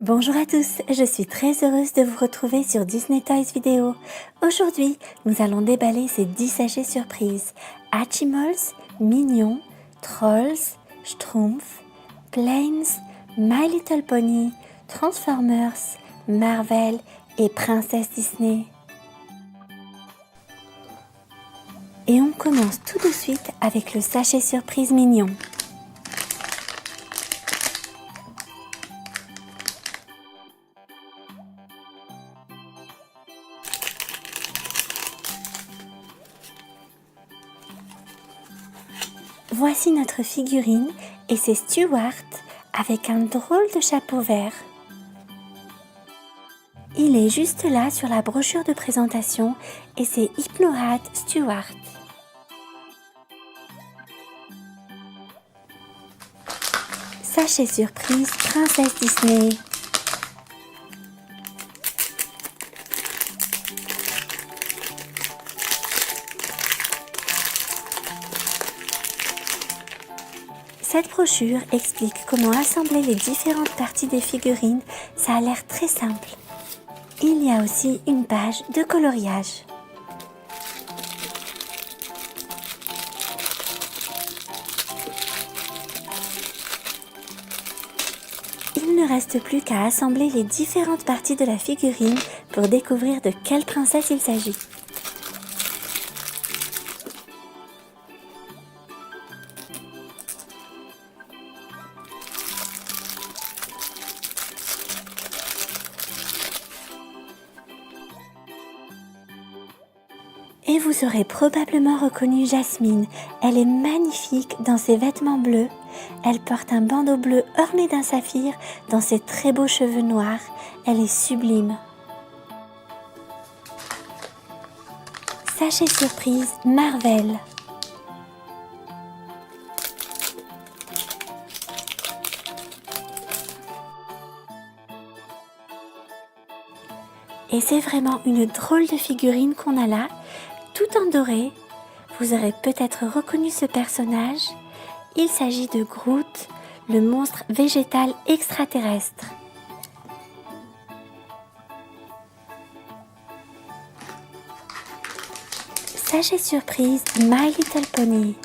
Bonjour à tous, je suis très heureuse de vous retrouver sur Disney Toys Vidéo. Aujourd'hui, nous allons déballer ces 10 sachets surprises. Hatchimals, Mignons, Trolls, Schtroumpfs, Planes, My Little Pony, Transformers, Marvel et Princesse Disney. Et on commence tout de suite avec le sachet surprise Mignon. Voici notre figurine et c'est Stewart avec un drôle de chapeau vert. Il est juste là sur la brochure de présentation et c'est Hypno-Hat Stewart. Sachet surprise Princesse Disney. Cette brochure explique comment assembler les différentes parties des figurines, ça a l'air très simple. Il y a aussi une page de coloriage. Il ne reste plus qu'à assembler les différentes parties de la figurine pour découvrir de quelle princesse il s'agit. Et vous aurez probablement reconnu Jasmine. Elle est magnifique dans ses vêtements bleus. Elle porte un bandeau bleu orné d'un saphir dans ses très beaux cheveux noirs. Elle est sublime. Sachet surprise Marvel. Et c'est vraiment une drôle de figurine qu'on a là, tout en doré. Vous aurez peut-être reconnu ce personnage. Il s'agit de Groot, le monstre végétal extraterrestre. Sachet surprise My Little Pony.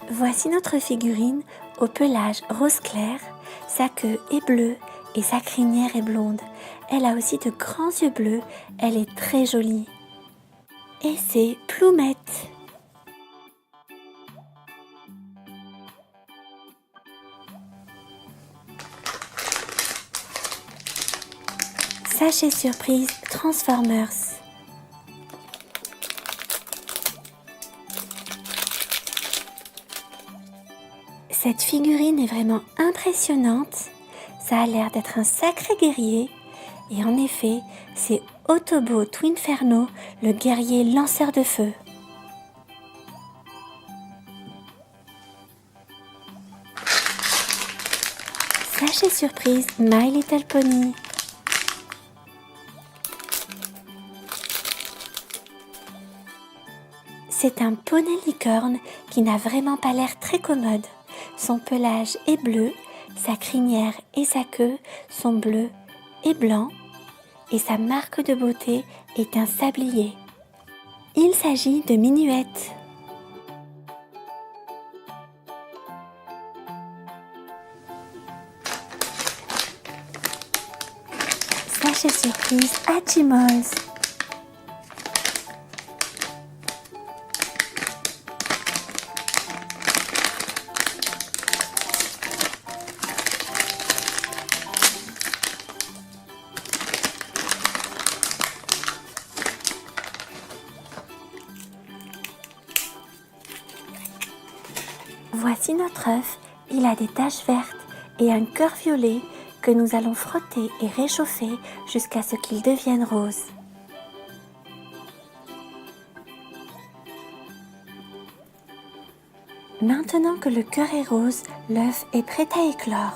Voici notre figurine au pelage rose clair. Sa queue est bleue et sa crinière est blonde. Elle a aussi de grands yeux bleus. Elle est très jolie. Et c'est Ploumette. Sachet surprise Transformers. Cette figurine est vraiment impressionnante. Ça a l'air d'être un sacré guerrier. Et en effet, c'est Autobot Twinferno, le guerrier lanceur de feu. Sachet surprise My Little Pony. C'est un poney licorne qui n'a vraiment pas l'air très commode. Son pelage est bleu, sa crinière et sa queue sont bleus et blancs et sa marque de beauté est un sablier. Il s'agit de Minuette. Sachet surprise Hatchimals. Voici notre œuf, il a des taches vertes et un cœur violet que nous allons frotter et réchauffer jusqu'à ce qu'il devienne rose. Maintenant que le cœur est rose, l'œuf est prêt à éclore.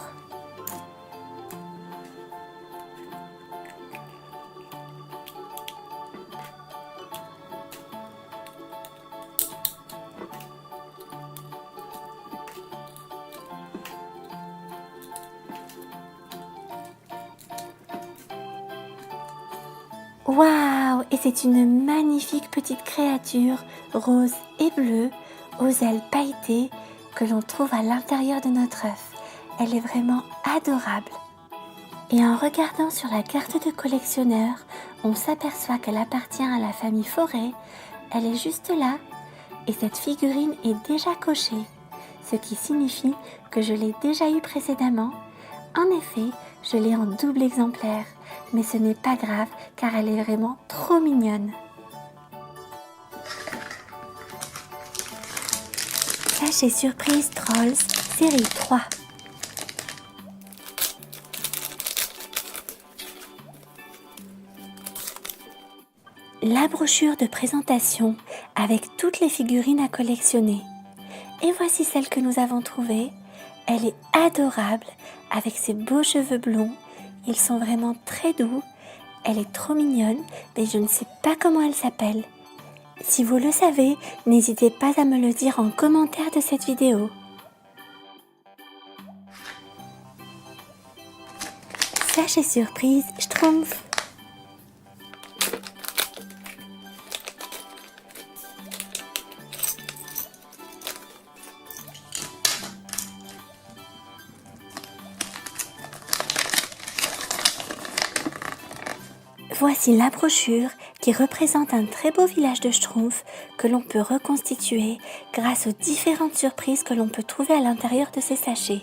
Waouh! Et c'est une magnifique petite créature rose et bleue aux ailes pailletées que l'on trouve à l'intérieur de notre œuf. Elle est vraiment adorable. Et en regardant sur la carte de collectionneur, on s'aperçoit qu'elle appartient à la famille Forêt. Elle est juste là et cette figurine est déjà cochée, ce qui signifie que je l'ai déjà eue précédemment. En effet, je l'ai en double exemplaire, mais ce n'est pas grave car elle est vraiment trop mignonne. Sachet surprise Trolls série 3. La brochure de présentation avec toutes les figurines à collectionner. Et voici celle que nous avons trouvée. Elle est adorable avec ses beaux cheveux blonds. Ils sont vraiment très doux. Elle est trop mignonne, mais je ne sais pas comment elle s'appelle. Si vous le savez, n'hésitez pas à me le dire en commentaire de cette vidéo. Sachet surprise Schtroumpf. Voici la brochure qui représente un très beau village de Schtroumpf que l'on peut reconstituer grâce aux différentes surprises que l'on peut trouver à l'intérieur de ces sachets.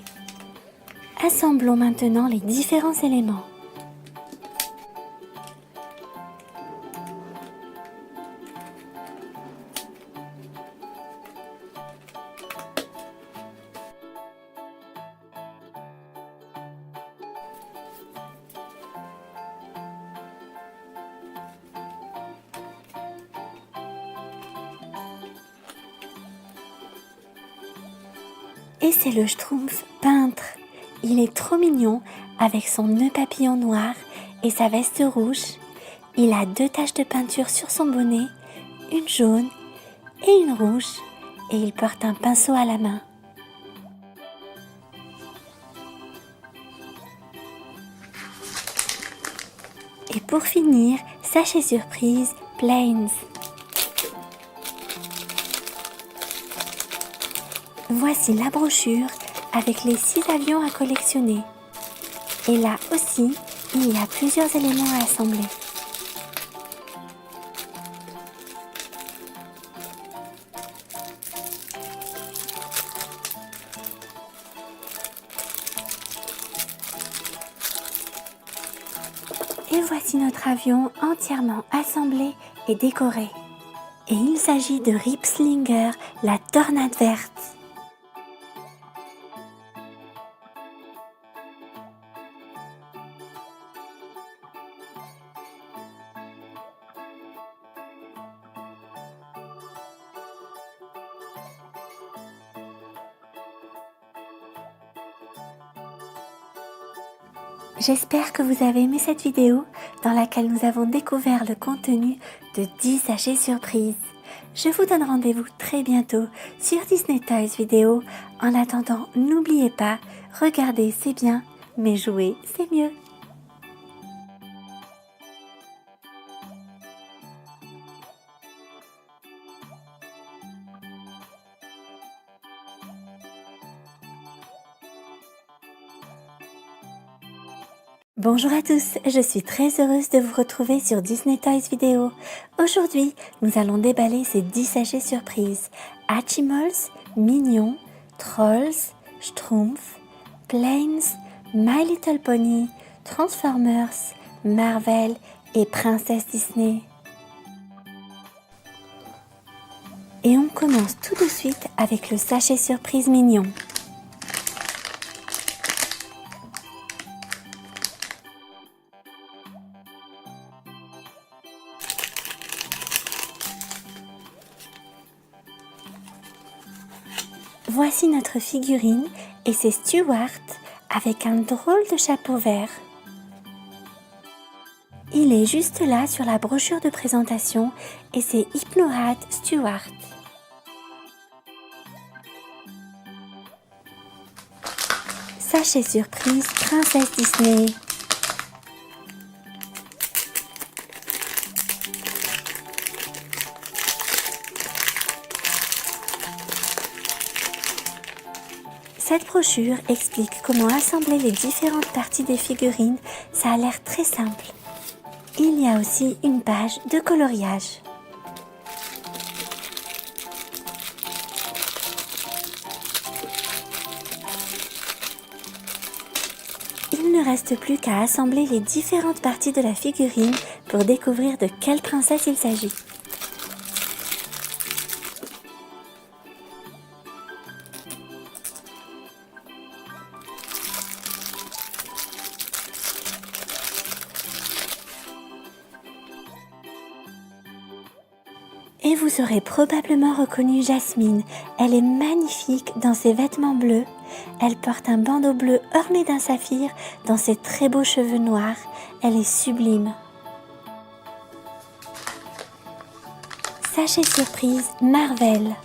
Assemblons maintenant les différents éléments. Et c'est le Schtroumpf peintre. Il est trop mignon avec son nœud papillon noir et sa veste rouge. Il a 2 taches de peinture sur son bonnet, une jaune et une rouge, et il porte un pinceau à la main. Et pour finir, sachet surprise Planes. Voici la brochure avec les 6 avions à collectionner. Et là aussi, il y a plusieurs éléments à assembler. Et voici notre avion entièrement assemblé et décoré. Et il s'agit de Rip Slinger, la tornade verte. J'espère que vous avez aimé cette vidéo dans laquelle nous avons découvert le contenu de 10 sachets surprises. Je vous donne rendez-vous très bientôt sur Disney Toys Vidéo. En attendant, n'oubliez pas, regarder c'est bien, mais jouer c'est mieux. Bonjour à tous, je suis très heureuse de vous retrouver sur Disney Toys Vidéo. Aujourd'hui, nous allons déballer ces 10 sachets surprises. Hatchimals, Minions, Trolls, Schtroumpf, Planes, My Little Pony, Transformers, Marvel et Princesse Disney. Et on commence tout de suite avec le sachet surprise Mignon. Voici notre figurine et c'est Stuart avec un drôle de chapeau vert. Il est juste là sur la brochure de présentation et c'est Hypno-Hat Stuart. Sachet surprise Princesse Disney. Cette brochure explique comment assembler les différentes parties des figurines, ça a l'air très simple. Il y a aussi une page de coloriage. Il ne reste plus qu'à assembler les différentes parties de la figurine pour découvrir de quelle princesse il s'agit. Et vous aurez probablement reconnu Jasmine. Elle est magnifique dans ses vêtements bleus. Elle porte un bandeau bleu orné d'un saphir dans ses très beaux cheveux noirs. Elle est sublime. Sachet surprise Marvel.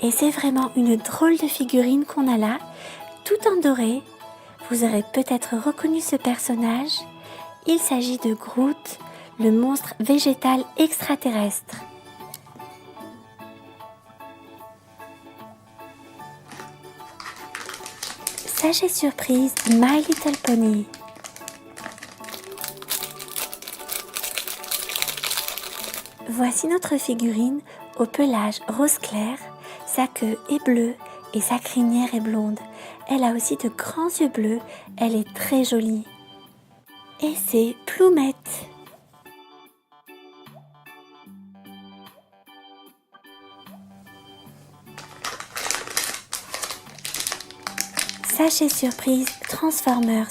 Et c'est vraiment une drôle de figurine qu'on a là. Tout en doré, vous aurez peut-être reconnu ce personnage. Il s'agit de Groot, le monstre végétal extraterrestre. Sachet surprise My Little Pony. Voici notre figurine au pelage rose clair. Sa queue est bleue et sa crinière est blonde. Elle a aussi de grands yeux bleus, elle est très jolie. Et c'est Ploumette. Sachet surprise Transformers.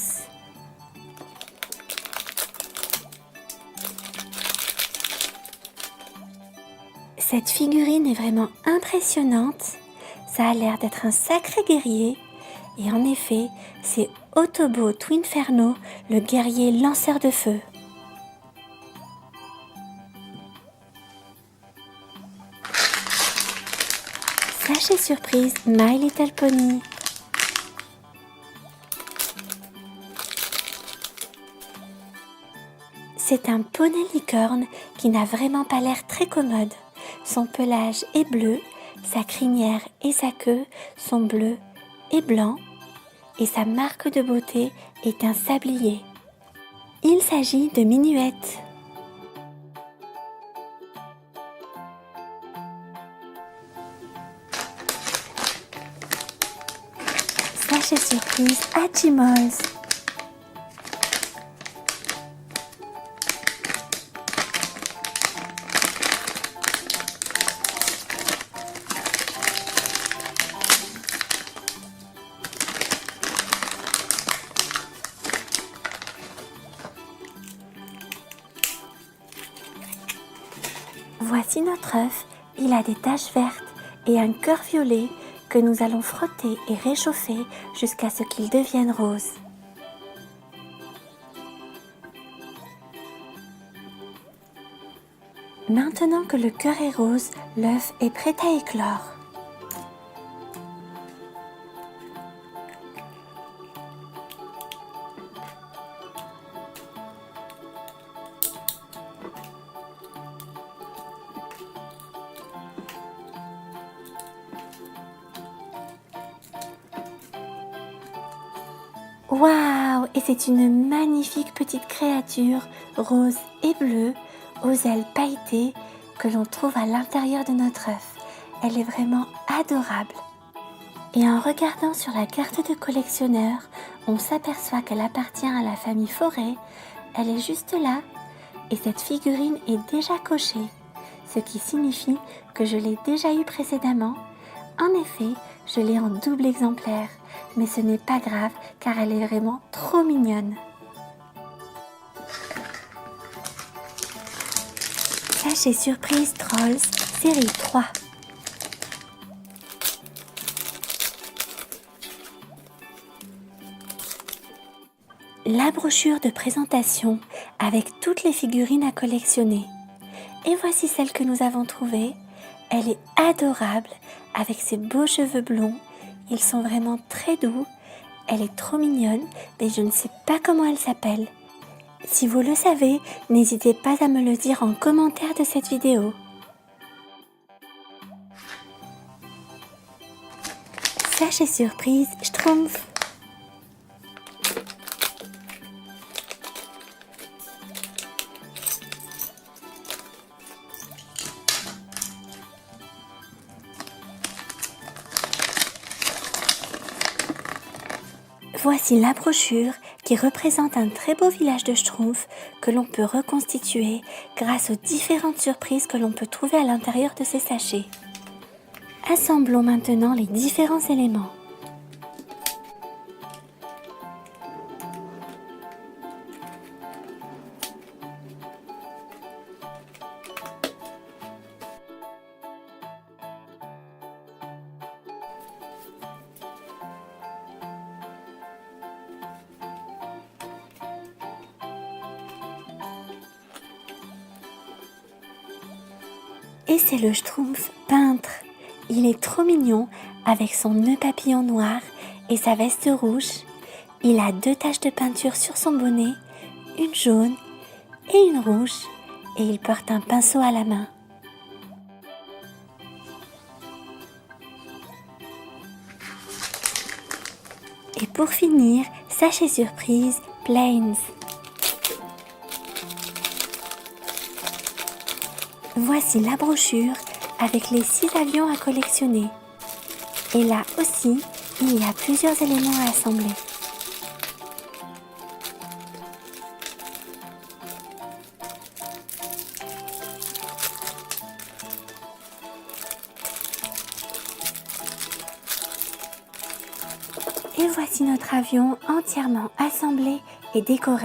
Cette figurine est vraiment impressionnante. Ça a l'air d'être un sacré guerrier. Et en effet, c'est Autobot Twinferno, le guerrier lanceur de feu. Sachet surprise My Little Pony. C'est un poney licorne qui n'a vraiment pas l'air très commode. Son pelage est bleu, sa crinière et sa queue sont bleus et blancs. Et sa marque de beauté est un sablier. Il s'agit de Minuette. Sachet surprise Hatchimals. Voici notre œuf, il a des taches vertes et un cœur violet que nous allons frotter et réchauffer jusqu'à ce qu'il devienne rose. Maintenant que le cœur est rose, l'œuf est prêt à éclore. Waouh! Et c'est une magnifique petite créature rose et bleue aux ailes pailletées que l'on trouve à l'intérieur de notre œuf. Elle est vraiment adorable. Et en regardant sur la carte de collectionneur, on s'aperçoit qu'elle appartient à la famille Forêt. Elle est juste là et cette figurine est déjà cochée, ce qui signifie que je l'ai déjà eue précédemment. En effet, je l'ai en double exemplaire, mais ce n'est pas grave car elle est vraiment trop mignonne. Sachet surprise Trolls, série 3. La brochure de présentation avec toutes les figurines à collectionner. Et voici celle que nous avons trouvée. Elle est adorable avec ses beaux cheveux blonds. Ils sont vraiment très doux. Elle est trop mignonne, mais je ne sais pas comment elle s'appelle. Si vous le savez, n'hésitez pas à me le dire en commentaire de cette vidéo. Sachet surprise Schtroumpf. Voici la brochure qui représente un très beau village de Schtroumpf que l'on peut reconstituer grâce aux différentes surprises que l'on peut trouver à l'intérieur de ces sachets. Assemblons maintenant les différents éléments. Et c'est le Schtroumpf peintre. Il est trop mignon avec son nœud papillon noir et sa veste rouge. Il a 2 taches de peinture sur son bonnet, une jaune et une rouge, et il porte un pinceau à la main. Et pour finir, sachet surprise Planes. Voici la brochure avec les 6 avions à collectionner. Et là aussi, il y a plusieurs éléments à assembler. Et voici notre avion entièrement assemblé et décoré.